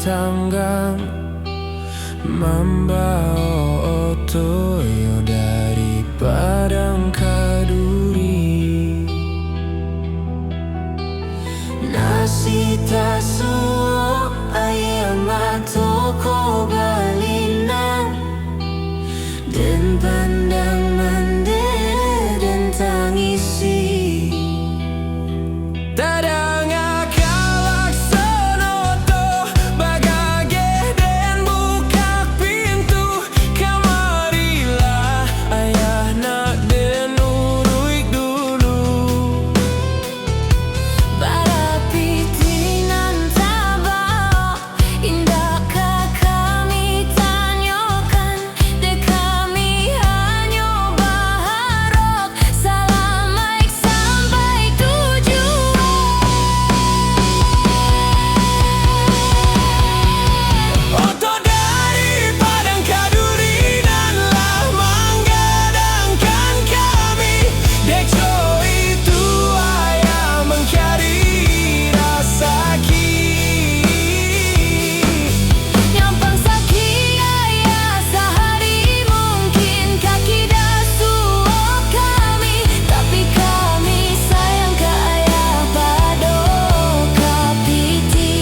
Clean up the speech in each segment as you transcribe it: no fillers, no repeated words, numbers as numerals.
tanggang membawa toyo dari padang kaduri. Nasi tasuo ayam atoko balinan dan pandang mandiri dan tangisi. Tadang akal laksono to bagage dan buka pintu. Kamarilah ayah nak den uruik dulu. Para pitinan tabao indakkah kami tanyakan, de kami hanya berharap selamat sampai tujuan. Oto dari padang kaduri nanlah menggadangkan kami. Dekso itu ayah mengcari rasa nyampang sakit ayah sehari mungkin kaki dasuo kami, tapi kami sayang ke ayah pado kapiti.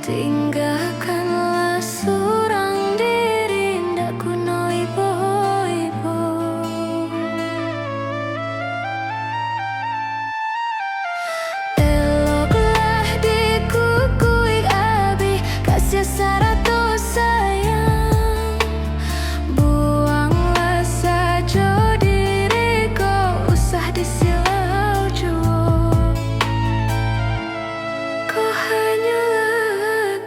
Tinggalkanlah surang diri, ndak kuno ibu-ibu. Eloklah dikukui abi, kasih saratus sayang. Buanglah saja diri, kau usah disilau jua. Kau hanyalah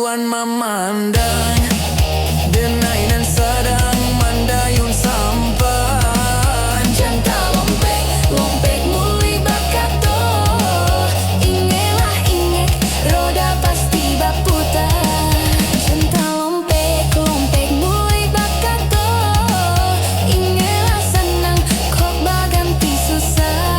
awan memandang, denainan sedang mandayun sampan. Janta lompek, lompek muli bakato. Ingelah ingek, roda pasti baputar. Janta lompek, lompek muli bakato. Ingelah senang, kok baganti susah.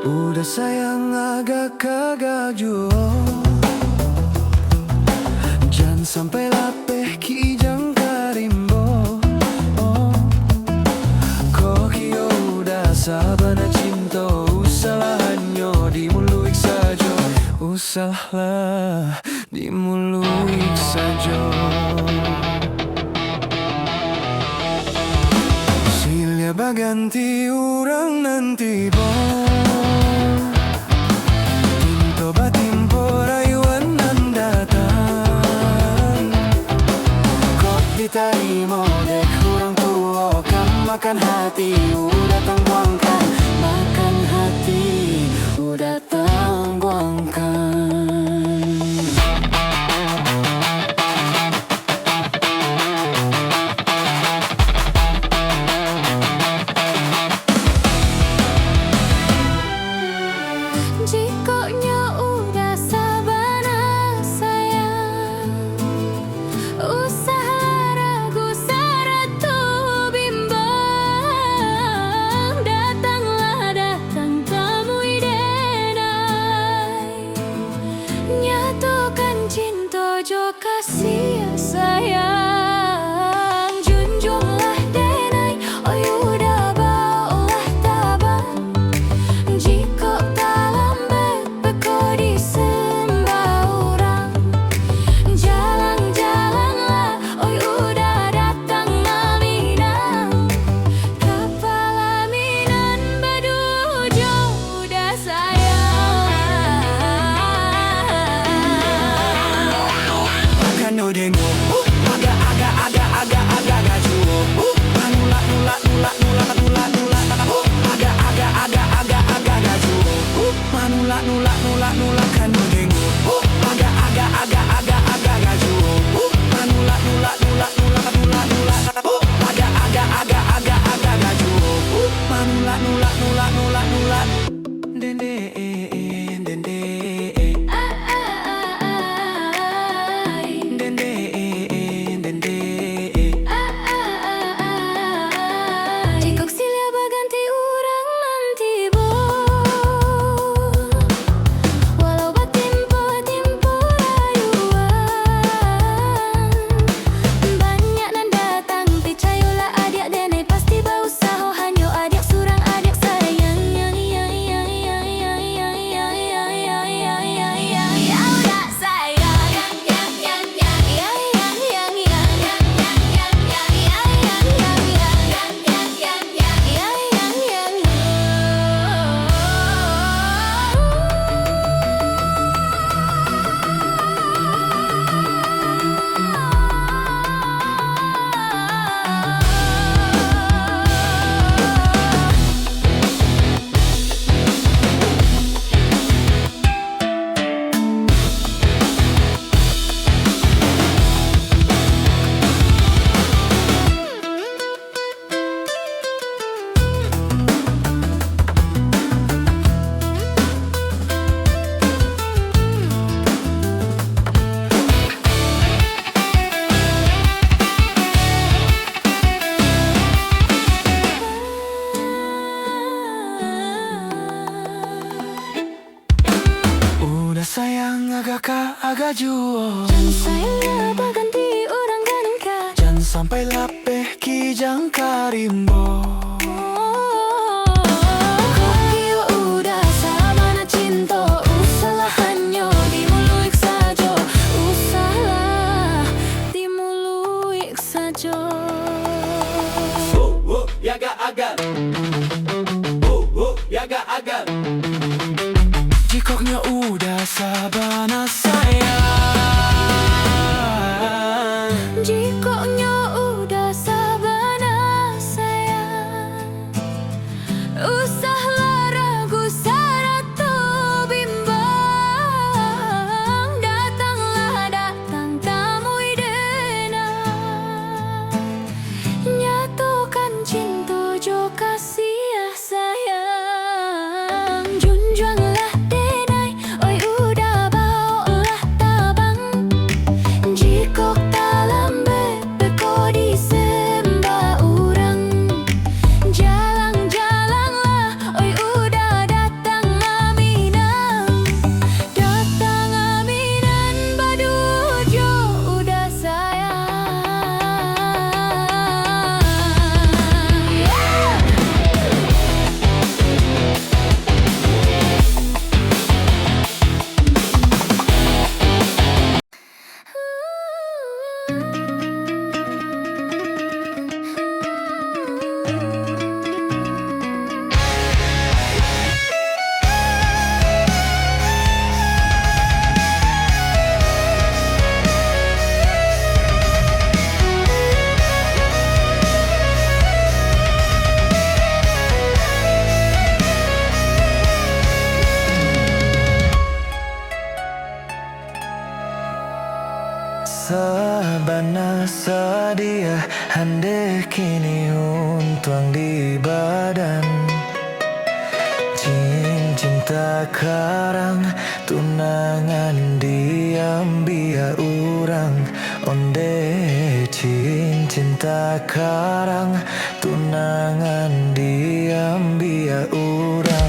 Udah sayang agak kagaju, jangan sampai lapeh kijang karimbo. Kok iyo udah sabana cinta, usalahannya dimuluik saja, usahlah dimuluik saja. Silya baganti orang nanti bo, diterima dek orang tua kan makan hati udah tangguangkan, makan hati udah tangguangkan. Jikonya udah sabana sayang, usaha ragu saratu bimbang. Datanglah datang temui denai, nyatukan cinta jo kasih sayang. Junjunglah denai, oi udah baolah tabang. Jiko jalan-jalanlah, oi udah datang Minang. Kepala Minang badujo udah sayang. Makan odeng Dan saya baganti orang ganungkan. Jangan sampai lapeh kijang karimbo. Kokio udah sama na cinta, usahlah hanya dimuluik saja, usahlah dimuluik saja. Yaga agar, yaga agar. Jikoknya udah sabana sayang. Jikoknya udah sabana sayang, usahlah ragu saratu bimbang. Datanglah datang tamui denang, nyatukan cinta jo kasih sayang. Junjunglah denai, oi udah bawalah tabang. Jikok dalam beko disembah orang, jalang-jalanglah, oi udah datang aminan. Datang aminan badujo udah sayang. Sabana sadia hande kini untuang di badan. Cinta karang tunangan diam biar urang. Onde cinta karang tunangan diam biar urang.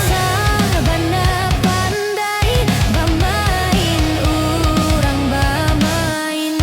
Sabana pandai bamain, urang bamain.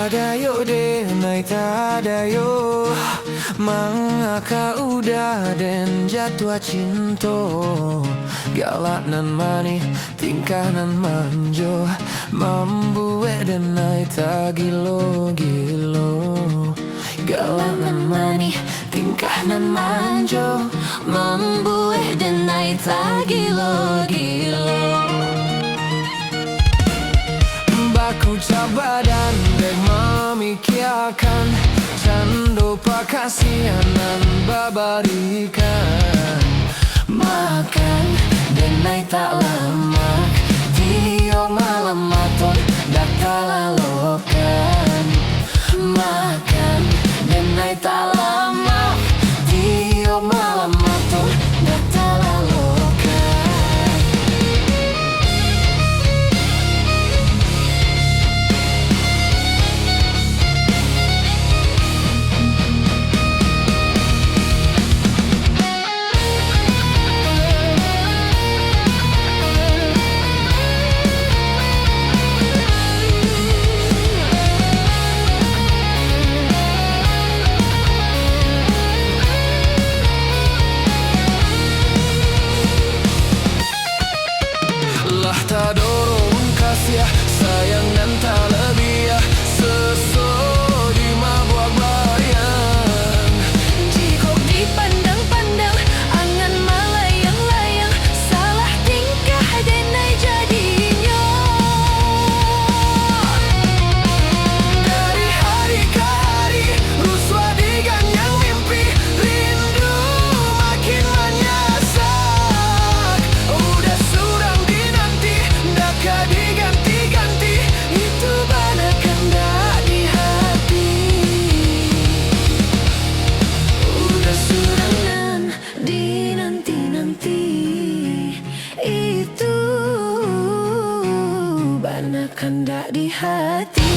Tadayo denai tadayo, mangaka udah den jatuh cinta. Galak nan mani, tingkah nan manjo, membuat denai tak gilo-gilo. Galak nan mani, tingkah nan manjo, membuat denai tak gilo-gilo. Baku badan dek memikirkan, cando pakasianan babarikan. Makan denai tak lama, tiap malam maton dak talalokan. Makan denai tak lama, tiap malam maton dak talalokan. Lah tak dorong kasih sayang dan tak lebih sesuai di mabuk bayang. Jika dipandang-pandang, angan melayang-layang, salah tingkah denai jadinya. Dari hari ke hari ruswa diganyang mimpi, rindu makin menyasak. Udah surang dinanti, ndaka diganti-ganti, itu banakan dak di hati. Udah surang Dan dinanti-nanti, itu banakan dak di hati.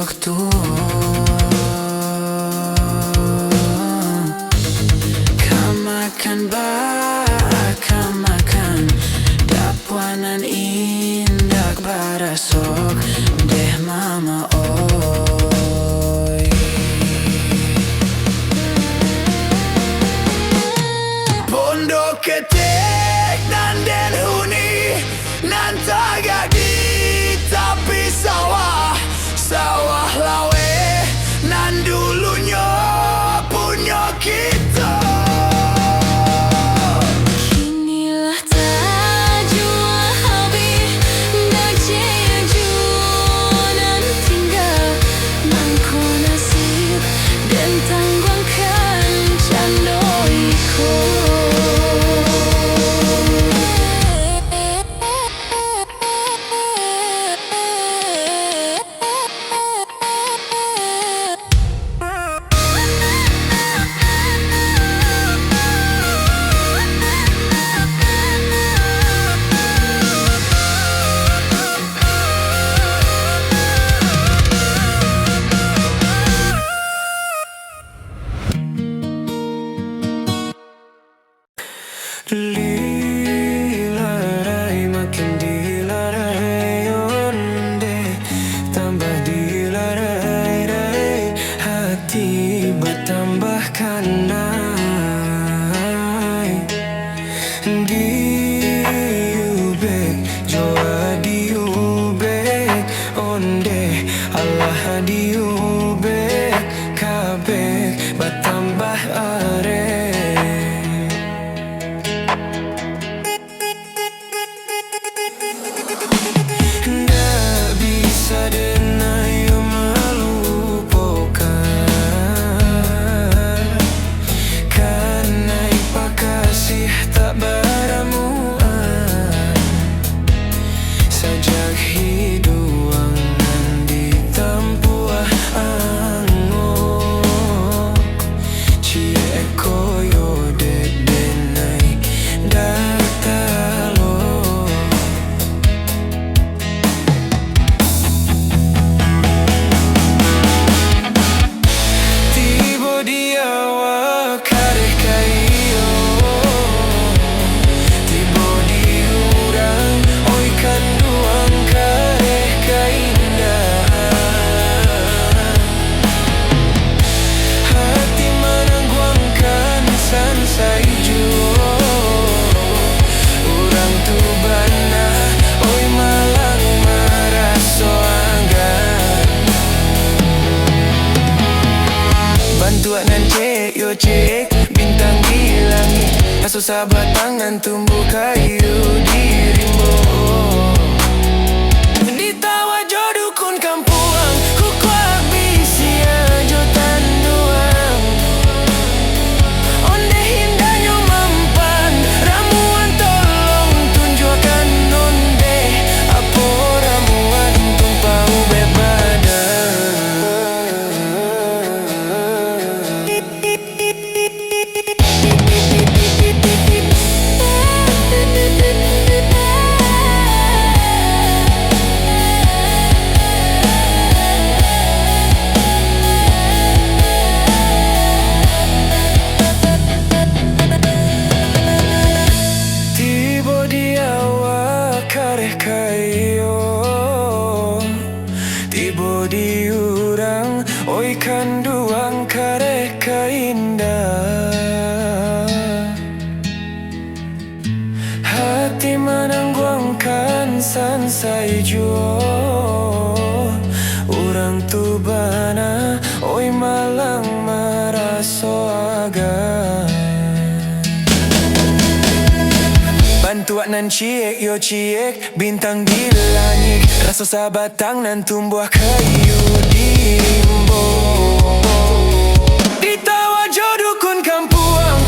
waktu Kamakan kamakan Dapuanan indah barasok Deh mama oi Pondok ketek nan den huni Nan tagak di tepi sawah Sawah lawe nan dulunya punya kita Inilah tajua habis dak jeju nan tinggal mangko nasib dan tangguangkan candoiku Dilarai makin dilarai onde tambah dilarai hati bertambah kanai diubek joa diubek onde Allah diubek kabek bertambah are Cek bintang di langit susah batangan tumbuh kayu di rimbo di tawa jodukun kampuang ku kuak bisi ajo tanduang onde hindanya mampan ramuan tolong tunjukkan onde apa ramuan tumpau bebadan Tibo diurang, oi kanduang kareka indah Hati menangguangkan sansai juo Urang tu bana, oi malang maraso aga Bantuan nan ciek yo ciek bintang di langit rasa sabatang nan tumbuh kayu di rimbo di tawa jodukun kampuang